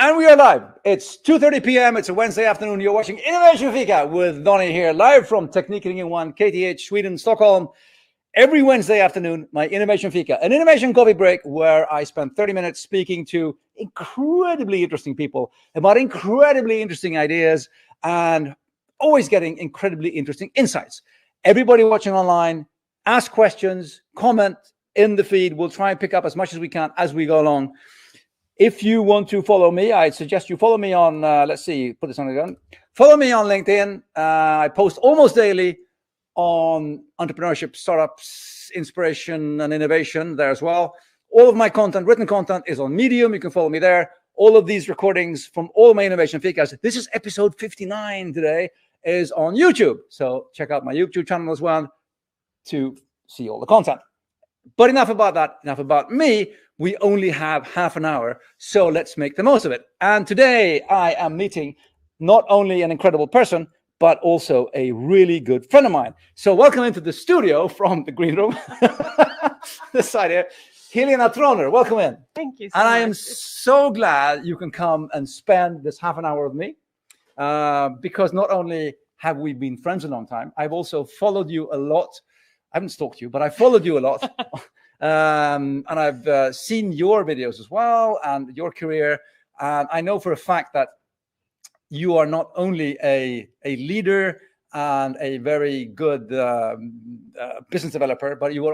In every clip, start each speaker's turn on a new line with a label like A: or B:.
A: And we are live. It's 2:30 p.m. It's a Wednesday afternoon. You're watching Innovation Fika with Donny here, live from Teknikringen 1, KTH, Sweden, Stockholm. Every Wednesday afternoon, my Innovation Fika, an innovation coffee break where I spend 30 minutes speaking to incredibly interesting people about incredibly interesting ideas and always getting incredibly interesting insights. Everybody watching online, ask questions, comment in the feed. We'll try and pick up as much as we can as we go along. If you want to follow me, I suggest you follow me on, let's see, put this on again. Follow me on LinkedIn. I post almost daily on entrepreneurship, startups, inspiration, and innovation there as well. All of my content, written content, is on Medium. You can follow me there. All of these recordings from all my Innovation Fikas, this is episode 59 today, is on YouTube. So check out my YouTube channel as well to see all the content. But enough about that, enough about me. We only have half an hour, so let's make the most of it. And today I am meeting not only an incredible person, but also a really good friend of mine. So welcome into the studio from the green room, this side here, Helena Tronner. Welcome in.
B: Thank you so
A: much.
B: And
A: I am so glad you can come and spend this half an hour with me, because not only have we been friends a long time, I've also followed you a lot. I haven't stalked you, but I followed you a lot. And I've seen your videos as well and your career. And I know for a fact that you are not only a leader and a very good business developer, but you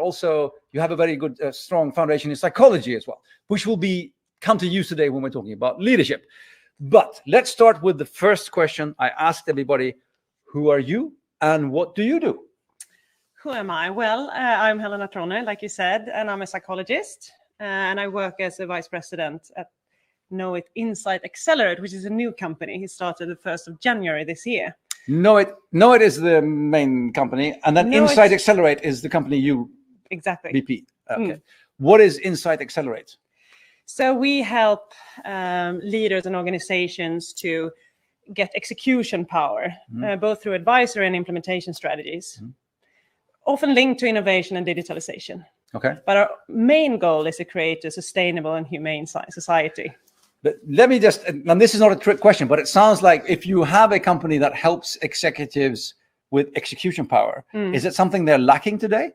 A: have a very good, strong foundation in psychology as well, which will come to use today when we're talking about leadership. But let's start with the first question I asked everybody. Who are you and what do you do?
B: Who am I? Well, I'm Helena Tronner, like you said, and I'm a psychologist. And I work as a vice president at Knowit Insight Accelerate, which is a new company. He started the 1st of January this year.
A: Knowit is the main company, and then Insight Accelerate is the company you
B: exactly
A: VP. Okay. What is Insight Accelerate?
B: So we help leaders and organizations to get execution power, both through advisory and implementation strategies. Often linked to innovation and digitalization.
A: Okay.
B: But our main goal is to create a sustainable and humane society.
A: But let me just, and this is not a trick question, but it sounds like if you have a company that helps executives with execution power, is it something they're lacking today?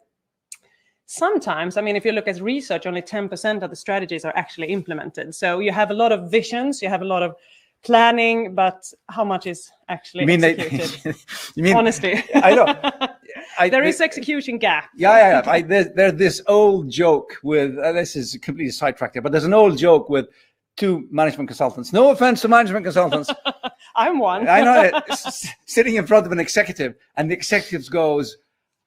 B: Sometimes. I mean, if you look at research, only 10% of the strategies are actually implemented. So you have a lot of visions, you have a lot of planning, but how much is actually executed?
A: You mean,
B: honestly,
A: I know.
B: There is execution gap.
A: Yeah. There's this old joke with, this is completely sidetracked here, but there's an old joke with two management consultants. No offense to management consultants.
B: I'm one.
A: I know it. Sitting in front of an executive, and the executive goes,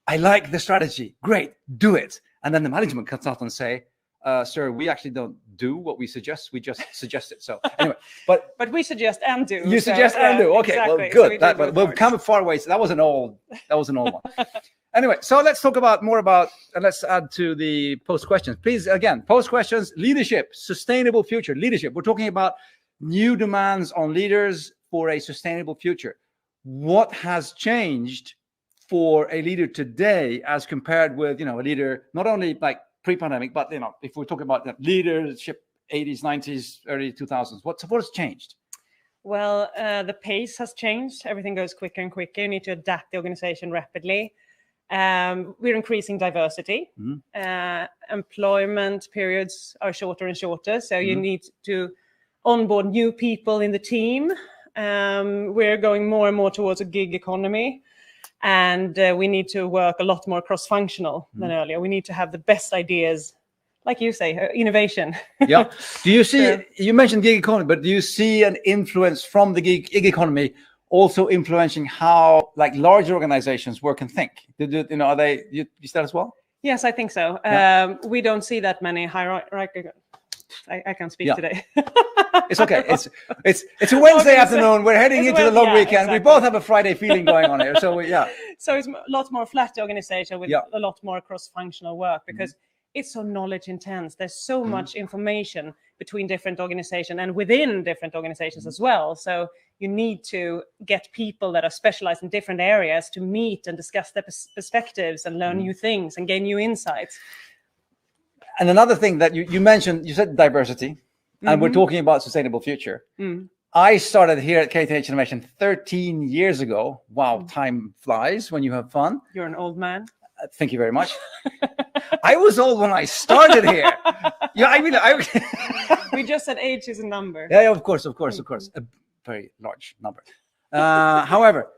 A: I like the strategy. Great, do it. And then the management consultants say, sir, we actually don't do what we suggest. We just suggest it. So anyway, but
B: we suggest and do.
A: You suggest and do. Okay, exactly. Well, good.
B: So
A: we've come far away. So that was an old one. Anyway, so let's talk more about, and let's add to the post questions. Please, again, post questions, leadership, sustainable future, leadership. We're talking about new demands on leaders for a sustainable future. What has changed for a leader today as compared with, a leader, not only like pre-pandemic, but, if we're talking about leadership, 80s, 90s, early 2000s, what has changed?
B: Well, the pace has changed. Everything goes quicker and quicker. You need to adapt the organization rapidly. We're increasing diversity. Employment periods are shorter and shorter. So you need to onboard new people in the team. We're going more and more towards a gig economy. And we need to work a lot more cross-functional than earlier. We need to have the best ideas, like you say, innovation.
A: Yeah. Do you see, you mentioned gig economy, but do you see an influence from the gig economy also influencing how larger organizations work and think? Are they, you see that as well?
B: Yes, I think so. We don't see that many hierarchical. I can't speak today.
A: It's okay. It's a Wednesday afternoon. We're heading into the long weekend. Exactly. We both have a Friday feeling going on here. So
B: So it's a lot more flat organization with a lot more cross-functional work because it's so knowledge intense. There's so much information between different organizations and within different organizations as well. So you need to get people that are specialized in different areas to meet and discuss their perspectives and learn new things and gain new insights.
A: And another thing that you mentioned, you said diversity. and we're talking about sustainable future. I started here at KTH Innovation 13 years ago. Wow, time flies when you have fun.
B: You're an old man.
A: Thank you very much. I was old when I started here. Yeah, I mean,
B: we just said age is a number.
A: Yeah, of course. A very large number. However,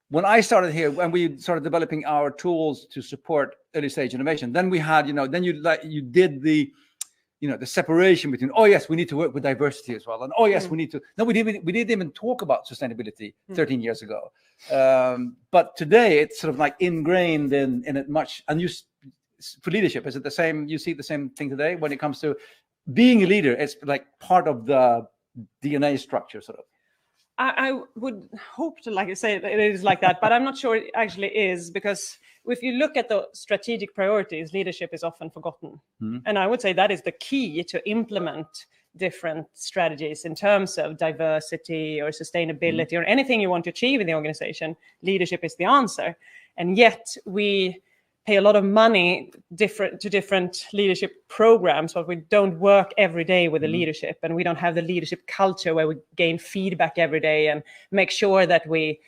A: when I started here, when we started developing our tools to support early stage innovation, then we had, then you did the, the separation between, oh yes, we need to work with diversity as well, and oh yes, we need to. No, we didn't even talk about sustainability 13 years ago. But today it's sort of like ingrained in it much. And for leadership, is it the same? You see the same thing today when it comes to being a leader? It's like part of the DNA structure, sort of.
B: I would hope to say that it is like that, but I'm not sure it actually is, because if you look at the strategic priorities, leadership is often forgotten. And I would say that is the key to implement different strategies in terms of diversity or sustainability or anything you want to achieve in the organization. Leadership is the answer. And yet we pay a lot of money to different leadership programs, but we don't work every day with the leadership, and we don't have the leadership culture where we gain feedback every day and make sure that we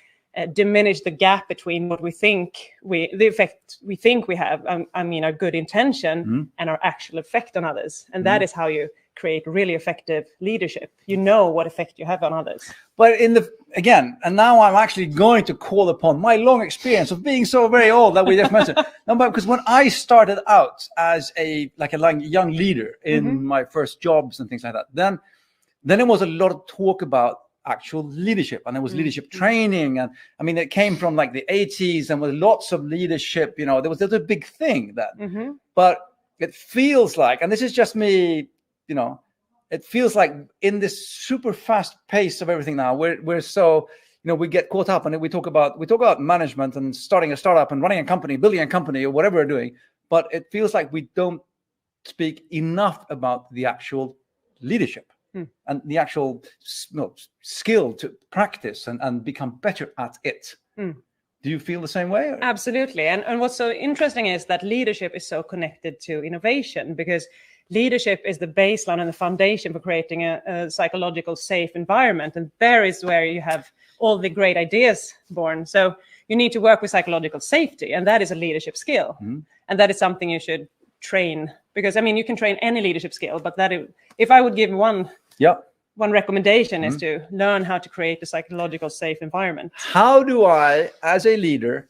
B: diminish the gap between what we think the effect we think we have, our good intention and our actual effect on others. And that is how you create really effective leadership. You know what effect you have on others. But
A: and now I'm actually going to call upon my long experience of being so very old that we just mentioned. No, but because when I started out as a young leader in my first jobs and things like that, then there was a lot of talk about actual leadership, and there was leadership training, and I mean it came from like the 80s, and with lots of leadership, there was a big thing then. But it feels like, and this is just me, it feels like in this super fast pace of everything now, we're so, we get caught up, and we talk about management and starting a startup and running a company, building a company, or whatever we're doing, but it feels like we don't speak enough about the actual leadership and the actual skill to practice and become better at it. Do you feel the same way?
B: Absolutely. And what's so interesting is that leadership is so connected to innovation, because leadership is the baseline and the foundation for creating a psychological safe environment. And there is where you have all the great ideas born. So you need to work with psychological safety, and that is a leadership skill. And that is something you should train, because you can train any leadership skill, but if I would give one recommendation is to learn how to create a psychological safe environment.
A: How do I, as a leader,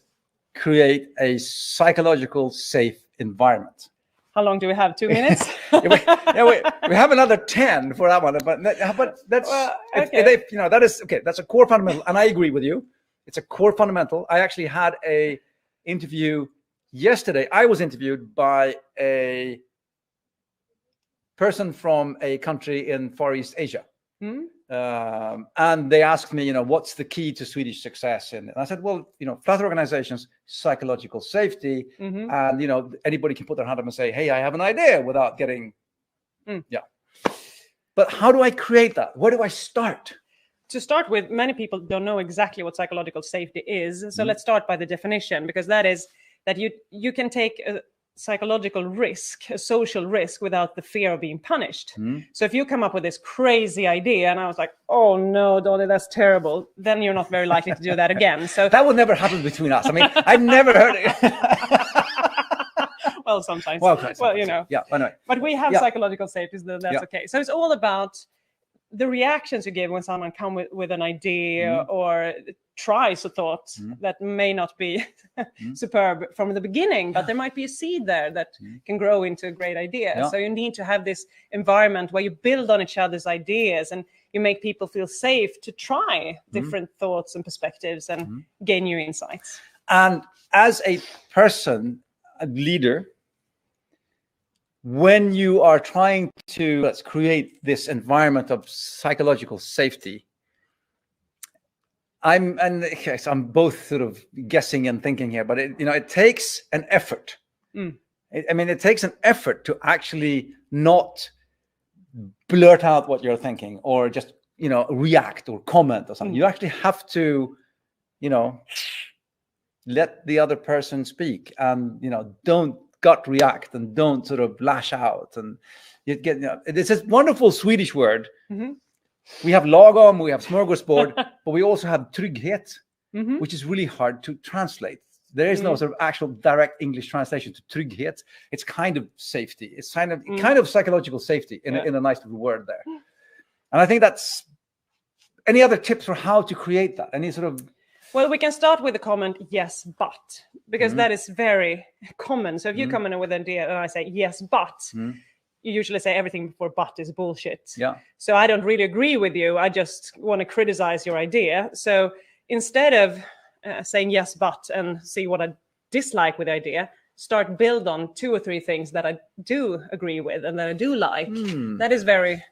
A: create a psychological safe environment?
B: How long do we have? 2 minutes?
A: we have another 10 for that one, but that's okay. That is okay. That's a core fundamental, and I agree with you. It's a core fundamental. I actually had a interview yesterday. I was interviewed by a person from a country in Far East Asia. And they asked me, what's the key to Swedish success? And I said, well, flat organizations, psychological safety, and, anybody can put their hand up and say, hey, I have an idea without getting, But how do I create that? Where do I start?
B: To start with, many people don't know exactly what psychological safety is. So let's start by the definition, because that is that you can take a psychological risk, a social risk, without the fear of being punished. So if you come up with this crazy idea and I was like, oh no, Donny, that's terrible, then you're not very likely to do that again. So
A: that would never happen between us. I've never heard it.
B: Well, sometimes.
A: Yeah, anyway.
B: But we have psychological safety, so that's okay. So it's all about the reactions you give when someone comes with an idea or tries a thought that may not be superb from the beginning, but there might be a seed there that can grow into a great idea. So you need to have this environment where you build on each other's ideas and you make people feel safe to try different thoughts and perspectives and gain new insights.
A: And as a person, a leader, when you are trying to create this environment of psychological safety, I'm both sort of guessing and thinking here, but it takes an effort. It takes an effort to actually not blurt out what you're thinking or just react or comment or something. You actually have to let the other person speak, and don't gut react and don't sort of lash out. And you get, you know, it's this wonderful Swedish word. We have lagom, we have smorgasbord, but we also have trygghet, which is really hard to translate. There is no sort of actual direct English translation to trygghet. It's kind of safety. It's kind of psychological safety in a nice little word there. And I think that's, any other tips for how to create that? Any sort of...
B: Well, we can start with the comment, yes, but, because that is very common. So if you come in with an idea and I say, yes, but, you usually say everything before but is bullshit.
A: Yeah.
B: So I don't really agree with you. I just want to criticize your idea. So instead of saying yes, but, and see what I dislike with the idea, start build on 2 or 3 things that I do agree with and that I do like. That is very,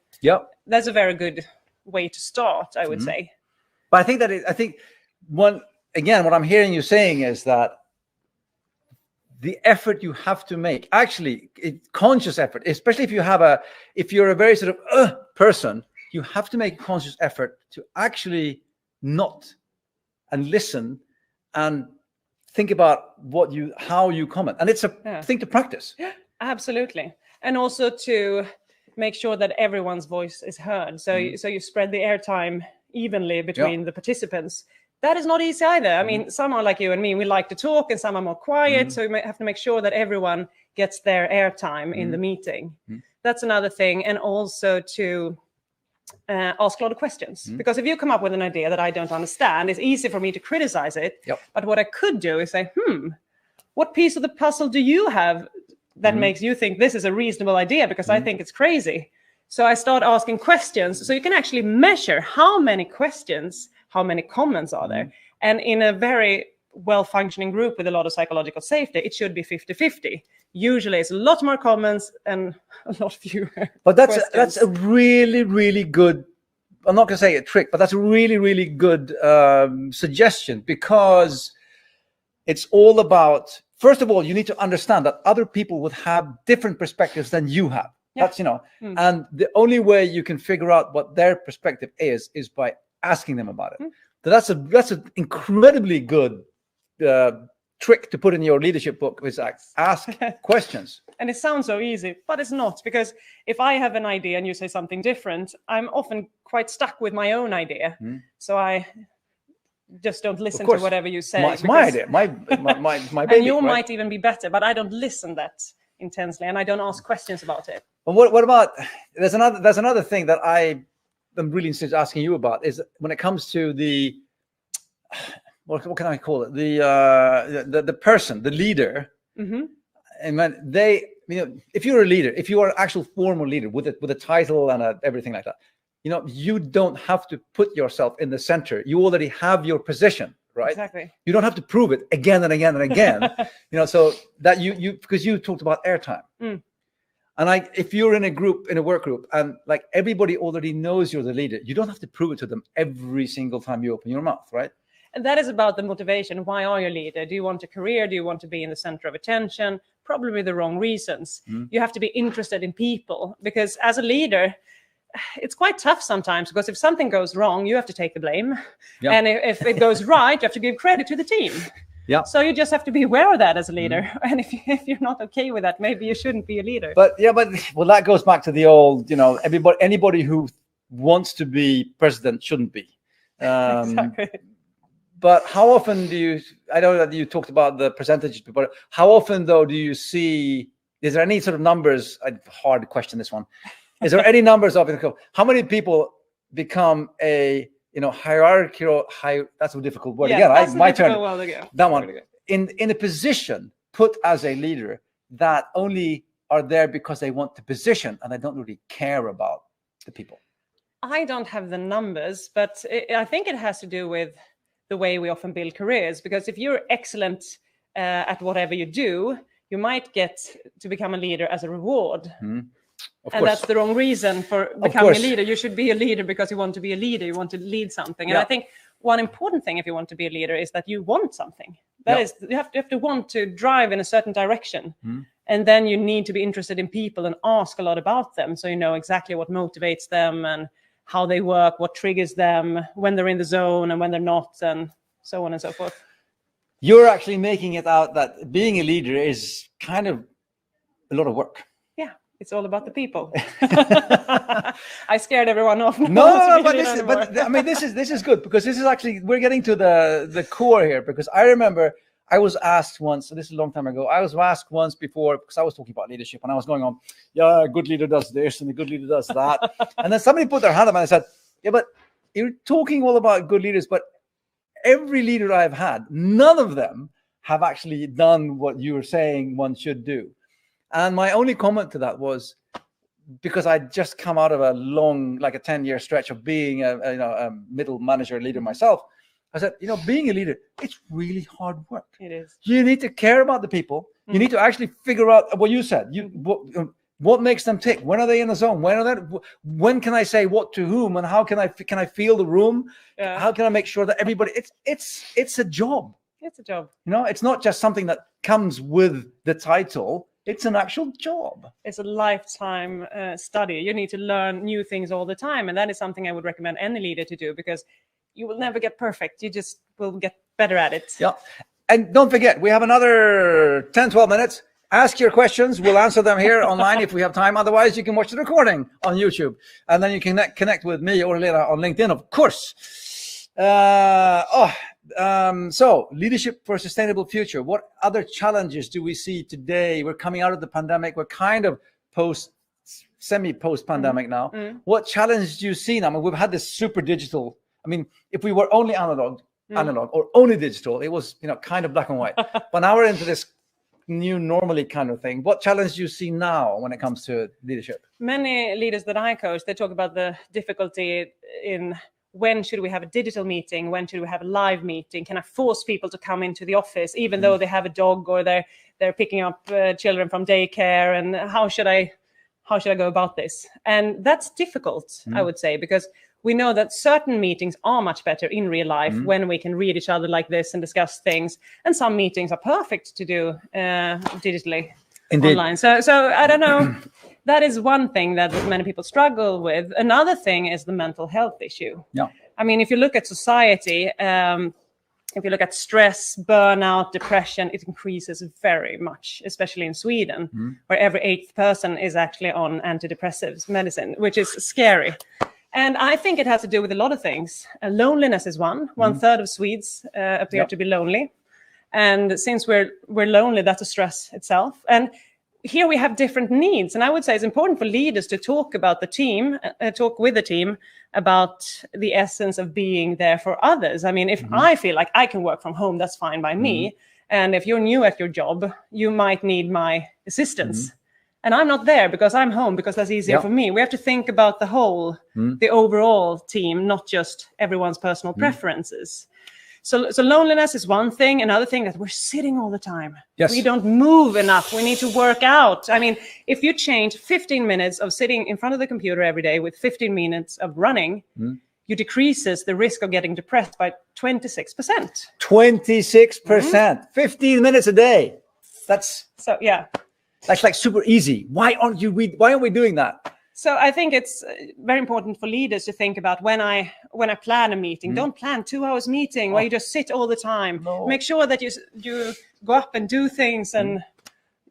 B: that's a very good way to start, I would say.
A: But I think that I think what I'm hearing you saying is that the effort you have to make, actually conscious effort, especially if you're a very sort of person, you have to make a conscious effort to actually not and listen and think about how you comment. And it's a thing to practice.
B: Yeah, absolutely. And also to make sure that everyone's voice is heard. So you spread the airtime evenly between the participants. That is not easy either. I mean, some are like you and me, we like to talk, and some are more quiet. So you have to make sure that everyone gets their airtime in the meeting. That's another thing. And also to ask a lot of questions. Because if you come up with an idea that I don't understand, it's easy for me to criticize it. But what I could do is say, what piece of the puzzle do you have that makes you think this is a reasonable idea? Because I think it's crazy. So I start asking questions. So you can actually measure how many questions, how many comments are there. And in a very well-functioning group with a lot of psychological safety, it should be 50-50. Usually it's a lot more comments and a lot fewer. But
A: that's a really, really good, I'm not going to say a trick, but that's a really, really good suggestion, because it's all about, first of all, you need to understand that other people would have different perspectives than you have. That's, and the only way you can figure out what their perspective is by asking them about it. So that's an incredibly good trick to put in your leadership book, is ask questions.
B: And it sounds so easy, but it's not, because if I have an idea and you say something different, I'm often quite stuck with my own idea. So I just don't listen to whatever you say.
A: It's my idea, my baby.
B: And you might even be better, but I don't listen that intensely, and I don't ask questions about it.
A: But what about, there's another thing that I'm really interested in asking you about, is when it comes to the, what can I call it? The person, the leader. And when they, if you're a leader, if you are an actual formal leader with a title and everything like that, you don't have to put yourself in the center. You already have your position, right?
B: Exactly.
A: You don't have to prove it again and again and again. So that because you talked about airtime. And if you're in a work group, and like everybody already knows you're the leader, you don't have to prove it to them every single time you open your mouth, right?
B: And that is about the motivation. Why are you a leader? Do you want a career? Do you want to be in the center of attention? Probably the wrong reasons. You have to be interested in people, because as a leader, it's quite tough sometimes, because if something goes wrong, you have to take the blame. And if it goes right, you have to give credit to the team. So you just have to be aware of that as a leader. And if you're not okay with that, maybe you shouldn't be a leader.
A: But that goes back to the old, anybody who wants to be president shouldn't be.
B: Exactly.
A: But how often I know that you talked about the percentages, but how often though do you see, is there any sort of numbers? Hard question, this one. Is there any numbers of how many people become a hierarchical, that's a difficult word again. My turn. That one. In a position put as a leader that only are there because they want the position and they don't really care about the people.
B: I don't have the numbers, but I think it has to do with the way we often build careers. Because if you're excellent at whatever you do, you might get to become a leader as a reward. And that's the wrong reason for becoming a leader. You should be a leader because you want to be a leader. You want to lead something. And I think one important thing if you want to be a leader is that you want something. That is, you have to want to drive in a certain direction. And then you need to be interested in people and ask a lot about them. So you know exactly what motivates them and how they work, what triggers them, when they're in the zone and when they're not, and so on and so forth.
A: You're actually making it out that being a leader is kind of a lot of work.
B: Yeah, it's all about the people. I scared everyone off.
A: No, but I mean, this is good, because this is actually, we're getting to the core here, because I remember I was asked once, so this is a long time ago, I was asked once before, because I was talking about leadership, and I was going on, yeah, a good leader does this and a good leader does that. And then somebody put their hand up and I said, yeah, but you're talking all about good leaders, but every leader I've had, none of them have actually done what you're saying one should do. And my only comment to that was, because I'd just come out of a long, like a 10-year stretch of being a middle manager leader myself, I said, being a leader, it's really hard work.
B: It is.
A: You need to care about the people. You need to actually figure out what you said. What makes them tick? When are they in the zone? When can I say what to whom? And how can I feel the room?
B: Yeah.
A: How can I make sure that everybody? It's a job.
B: It's a job.
A: It's not just something that comes with the title. It's an actual job.
B: It's a lifetime study. You need to learn new things all the time, and that is something I would recommend any leader to do, because you will never get perfect. You just will get better at it.
A: Yeah. And don't forget, we have another 10, 12 minutes. Ask your questions. We'll answer them here online if we have time. Otherwise, you can watch the recording on YouTube. And then you can connect with me or Helena on LinkedIn, of course. So, leadership for a sustainable future. What other challenges do we see today? We're coming out of the pandemic. We're kind of semi-post pandemic now. What challenge do you see now? I mean, we've had this super digital. I mean, if we were only analog or only digital, it was kind of black and white. But now we're into this new normally kind of thing. What challenge do you see now when it comes to leadership?
B: Many leaders that I coach, they talk about the difficulty in when should we have a digital meeting? When should we have a live meeting? Can I force people to come into the office even though they have a dog, or they're picking up children from daycare? And how should I go about this? And that's difficult, I would say, because we know that certain meetings are much better in real life when we can read each other like this and discuss things. And some meetings are perfect to do digitally. Indeed. Online. So I don't know. That is one thing that many people struggle with. Another thing is the mental health issue.
A: Yeah.
B: I mean, if you look at society, if you look at stress, burnout, depression, it increases very much, especially in Sweden, where every 8th person is actually on antidepressives medicine, which is scary. And I think it has to do with a lot of things. Loneliness is one. 1/3 of Swedes appear to be lonely. And since we're lonely, that's a stress itself. And here we have different needs. And I would say it's important for leaders to talk about the team, talk with the team about the essence of being there for others. I mean, if I feel like I can work from home, that's fine by me. And if you're new at your job, you might need my assistance. And I'm not there because I'm home, because that's easier for me. We have to think about the whole, the overall team, not just everyone's personal preferences. So loneliness is one thing. Another thing, that we're sitting all the time.
A: Yes.
B: We don't move enough. We need to work out. I mean, if you change 15 minutes of sitting in front of the computer every day with 15 minutes of running, you decreases the risk of getting depressed by 26%.
A: 26%. 15 minutes a day. That's like super easy. Why aren't we doing that?
B: So I think it's very important for leaders to think about when I plan a meeting, don't plan 2 hours meeting where you just sit all the time. No. Make sure that you go up and do things, and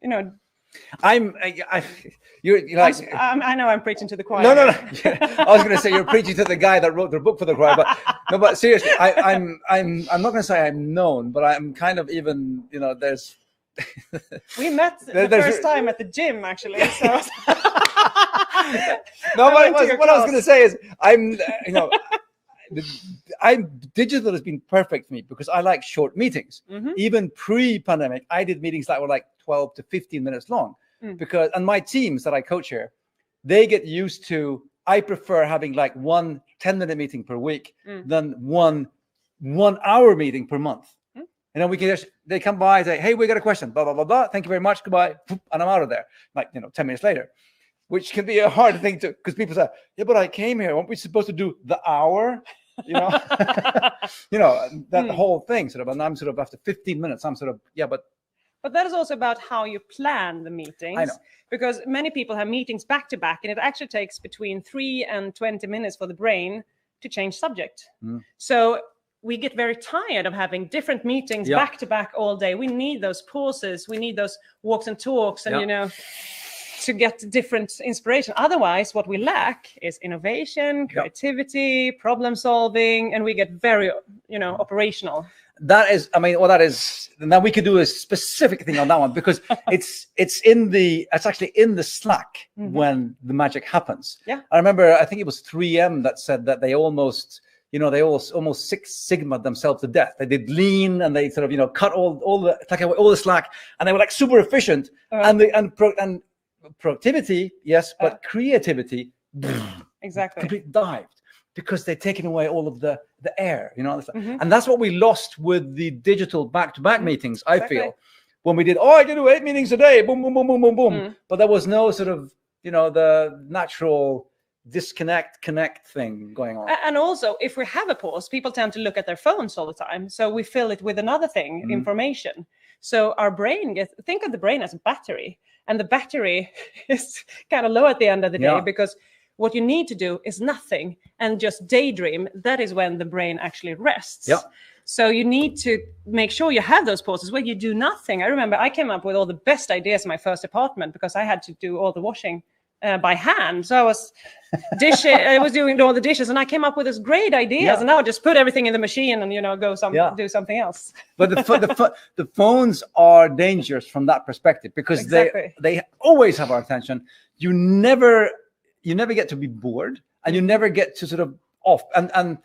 A: I
B: know I'm preaching to the choir.
A: No. I was going to say you're preaching to the guy that wrote the book for the choir, but seriously, I'm not going to say I'm known, but I'm kind of even there's.
B: We met the first time at the gym, actually. So.
A: No, what I was going to say is digital has been perfect for me because I like short meetings. Even pre-pandemic, I did meetings that were like 12 to 15 minutes long and my teams that I coach here, they get used to, I prefer having like 1 10-minute meeting per week than one 1 hour meeting per month. And then they come by and say, hey, we got a question, blah, blah, blah, blah. Thank you very much. Goodbye. And I'm out of there. Like, 10 minutes later, which can be a hard thing because people say, yeah, but I came here. Weren't we supposed to do the hour? That whole thing sort of, and I'm sort of after 15 minutes, I'm sort of,
B: But that is also about how you plan the meetings.
A: I know.
B: Because many people have meetings back to back, and it actually takes between 3 and 20 minutes for the brain to change subject. So we get very tired of having different meetings
A: Yeah.
B: back to back all day. We need those pauses. We need those walks and talks, and
A: Yeah.
B: you know, to get different inspiration. Otherwise, what we lack is innovation, creativity, problem solving, and we get very, you know, operational.
A: That is, I mean, well, that is, now we could do a specific thing on that one, because it's actually in the Slack when the magic happens.
B: Yeah.
A: I remember, I think it was 3M that said that they almost, you know, they almost Six Sigma'd themselves to death. They did lean, and they sort of, you know, cut all the slack, and they were like super efficient, and productivity, yes, but creativity,
B: Exactly.
A: completely dived, because they've taken away all of the air, you know, and that's what we lost with the digital back-to-back meetings. I feel when we did, I do 8 meetings a day, boom, boom, boom, boom, boom, boom, but there was no sort of, you know, the natural connect thing going on.
B: And also, if we have a pause, people tend to look at their phones all the time, so we fill it with another thing, information. So our brain think of the brain as a battery, and the battery is kind of low at the end of the day, because what you need to do is nothing and just daydream. That is when the brain actually rests.
A: Yeah.
B: So you need to make sure you have those pauses where you do nothing. I remember I came up with all the best ideas in my first apartment because I had to do all the washing by hand. So I was doing all the dishes, and I came up with this great ideas, and now I just put everything in the machine and, you know, go do something else.
A: But the phones are dangerous from that perspective, because they always have our attention. You never get to be bored, and you never get to sort of off. And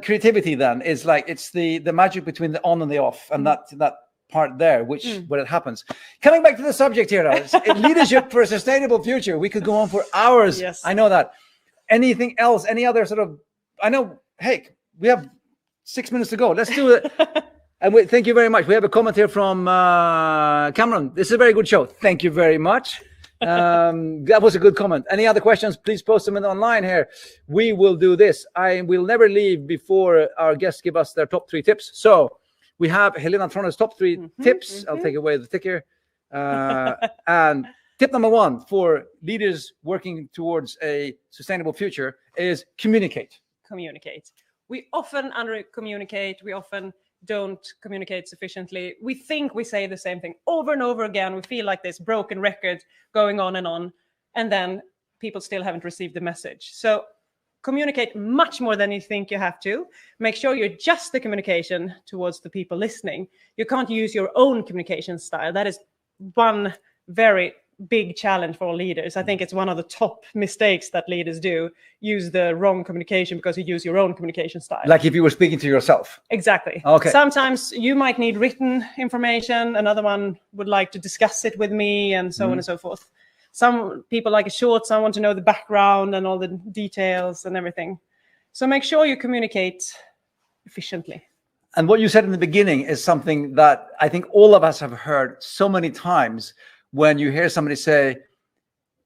A: creativity then is like, it's the magic between the on and the off, and that part there, where it happens. Coming back to the subject here, leadership for a sustainable future. We could go on for hours.
B: Yes.
A: I know that. Anything else? Any other sort of? I know. Hey, we have 6 minutes to go. Let's do it. And thank you very much. We have a comment here from Cameron. This is a very good show. Thank you very much. That was a good comment. Any other questions? Please post them in online here. We will do this. I will never leave before our guests give us their top 3 tips. So we have Helena Tronner's top 3 tips. I'll take away the ticker. And tip number 1 for leaders working towards a sustainable future is communicate.
B: Communicate. We often under-communicate. We often don't communicate sufficiently. We think we say the same thing over and over again. We feel like this broken record going on, and then people still haven't received the message. So communicate much more than you think you have to. Make sure you adjust the communication towards the people listening. You can't use your own communication style. That is one very big challenge for all leaders. I think it's one of the top mistakes that leaders do. Use the wrong communication because you use your own communication style.
A: Like if you were speaking to yourself.
B: Exactly.
A: Okay.
B: Sometimes you might need written information. Another one would like to discuss it with me, and so on and so forth. Some people like it short. Some want to know the background and all the details and everything. So make sure you communicate efficiently.
A: And what you said in the beginning is something that I think all of us have heard so many times, when you hear somebody say,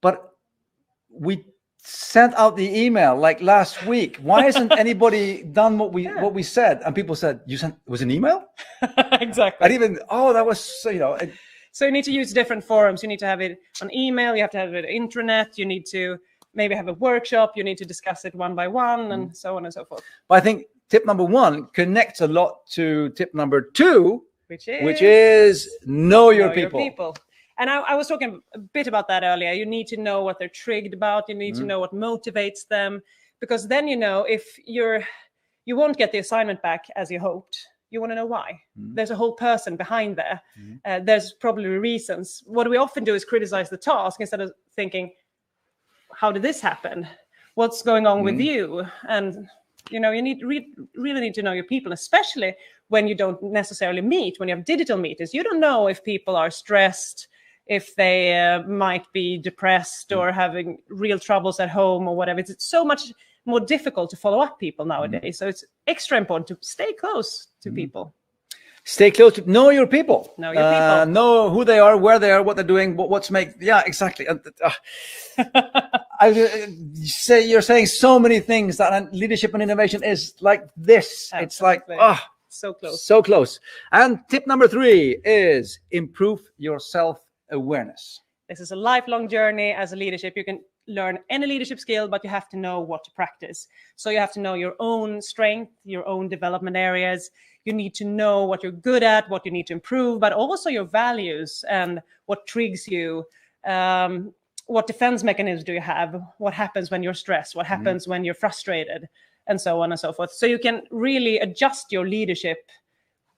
A: but we sent out the email like last week. Why hasn't anybody done what we said? And people said, it was an email?
B: Exactly.
A: And even, that was, you know.
B: So you need to use different forums. You need to have it on email. You have to have it on intranet. You need to maybe have a workshop. You need to discuss it one by one, and so on and so forth.
A: But I think tip number 1 connects a lot to tip number 2, which is know your people.
B: And I was talking a bit about that earlier. You need to know what they're triggered about. You need to know what motivates them, because then you know if you won't get the assignment back as you hoped. You want to know why. There's a whole person behind there. There's probably reasons. What we often do is criticize the task instead of thinking, how did this happen? What's going on with you? And you know, you really need to know your people, especially when you don't necessarily meet. When you have digital meetings, you don't know if people are stressed, if they might be depressed or having real troubles at home or whatever. It's so much more difficult to follow up people nowadays. So it's extra important to stay close to people.
A: Stay close to know your people.
B: Know your people.
A: Know who they are, where they are, what they're doing, exactly. You're saying so many things that leadership and innovation is like this.
B: Absolutely.
A: It's like,
B: so close.
A: So close. And tip number 3 is improve your self-awareness.
B: This is a lifelong journey as a leadership. You can learn any leadership skill, but you have to know what to practice. So you have to know your own strength, your own development areas. You need to know what you're good at, what you need to improve, but also your values and what triggers you. What defense mechanisms do you have? What happens when you're stressed? What happens when you're frustrated? And so on and so forth. So you can really adjust your leadership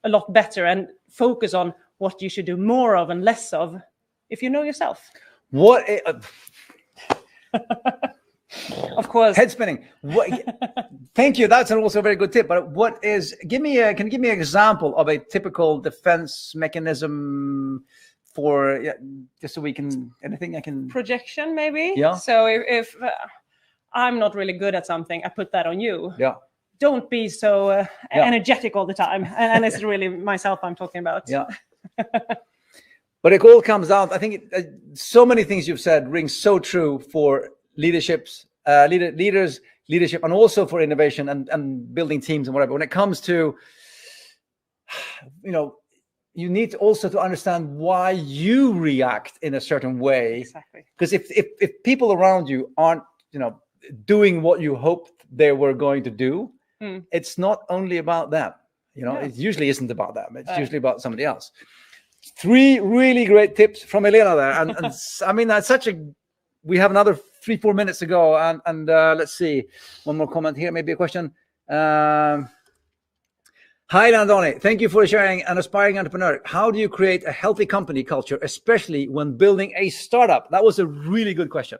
B: a lot better and focus on what you should do more of and less of if you know yourself. Of course.
A: Head spinning. Thank you. That's also a very good tip. But can you give me an example of a typical defense mechanism for, just so we can, anything I can...
B: Projection, maybe?
A: Yeah.
B: So if I'm not really good at something, I put that on you.
A: Yeah.
B: Don't be so energetic all the time. And it's really myself I'm talking about.
A: Yeah. But it all comes down, I think so many things you've said ring so true for leadership, and also for innovation and building teams and whatever. When it comes to, you need also to understand why you react in a certain way.
B: Exactly.
A: Because if people around you aren't, doing what you hoped they were going to do, it's not only about them. It usually isn't about them. It's usually about somebody else. 3 really great tips from Helena there. And I mean, that's we have another 3-4 minutes to go. And let's see, one more comment here, maybe a question. Hi, Landoni. Thank you for sharing. An aspiring entrepreneur. How do you create a healthy company culture, especially when building a startup? That was a really good question.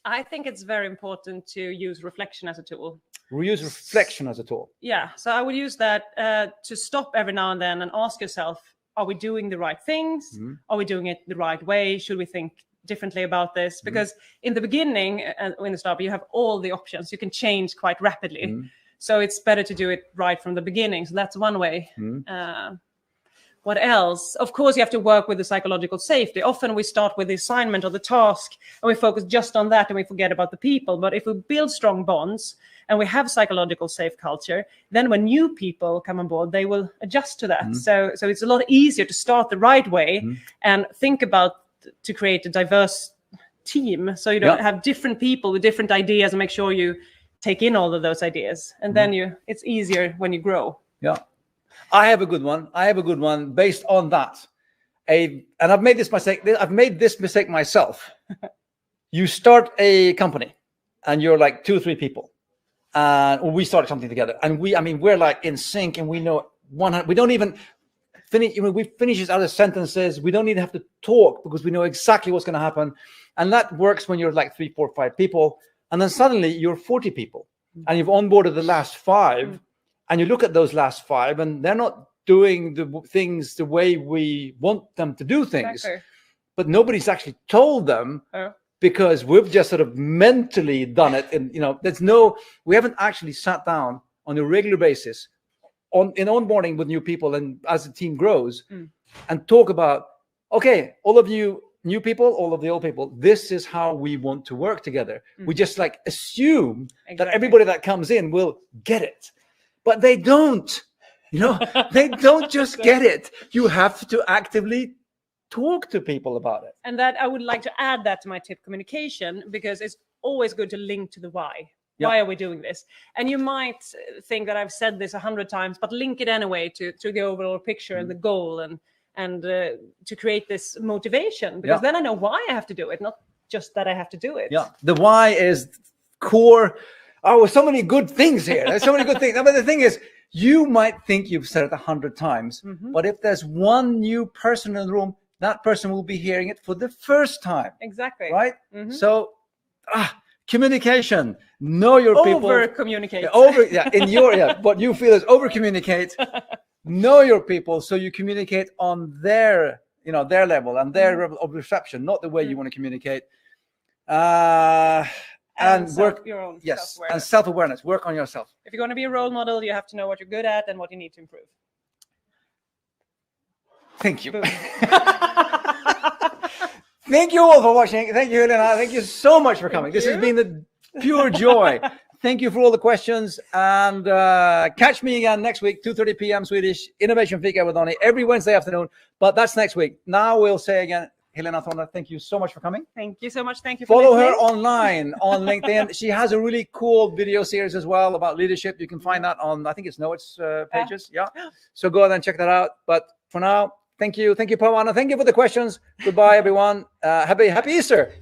B: I think it's very important to use reflection as a tool.
A: Use reflection as a tool.
B: Yeah, so I would use that to stop every now and then and ask yourself, are we doing the right things? Are we doing it the right way? Should we think differently about this? Because in the beginning, in the startup, you have all the options. You can change quite rapidly. So it's better to do it right from the beginning. So that's one way. What else? Of course, you have to work with the psychological safety. Often we start with the assignment or the task and we focus just on that and we forget about the people. But if we build strong bonds and we have psychological safe culture, then when new people come on board, they will adjust to that. So it's a lot easier to start the right way and think about to create a diverse team. So you don't have different people with different ideas and make sure you take in all of those ideas. And then it's easier when you grow.
A: Yeah. I have a good one based on that. And I've made this mistake myself. You start a company and you're like 2 or 3 people. Or we started something together. And we're like in sync and we know 100. We don't even finish, we finish other sentences. We don't even have to talk because we know exactly what's going to happen. And that works when you're like 3, 4, 5 people. And then suddenly you're 40 people and you've onboarded the last 5. And you look at those last 5 and they're not doing the things the way we want them to do things. Exactly. But nobody's actually told them because we've just sort of mentally done it. And, we haven't actually sat down on a regular basis in onboarding with new people and as the team grows and talk about, okay, all of you new people, all of the old people, this is how we want to work together. We just assume that everybody that comes in will get it. But they don't, they don't just get it. You have to actively talk to people about it.
B: And that I would like to add that to my tip communication, because it's always good to link to the why. Yeah. Why are we doing this? And you might think that I've said this 100 times, but link it anyway to the overall picture and the goal and to create this motivation, because then I know why I have to do it, not just that I have to do it.
A: Yeah, the why is core. Oh, so many good things here. There's so many good things. But the thing is, you might think you've said it 100 times, but if there's one new person in the room, that person will be hearing it for the first time.
B: Exactly.
A: Right? So, communication. Know your people.
B: Over-communicate.
A: What you feel is over-communicate. Know your people so you communicate on their level and their level of reception, not the way you want to communicate. And work your own self-awareness. And self-awareness. Work on yourself.
B: If you're going to be a role model, you have to know what you're good at and what you need to improve.
A: Thank you. Thank you all for watching. Thank you, Helena. Thank you so much for coming. This has been the pure joy. Thank you for all the questions. And catch me again next week, 2:30 p.m. Swedish, Innovation Fika with Donny, every Wednesday afternoon. But that's next week. Now we'll say again, Helena Tronner, thank you so much for coming.
B: Thank you so much. Thank you for
A: Follow her
B: listening.
A: online on LinkedIn. She has a really cool video series as well about leadership. You can find that on, I think it's Knowit's pages. Yeah. So go ahead and check that out. But for now, thank you. Thank you, Pawana. Thank you for the questions. Goodbye, everyone. Happy Easter.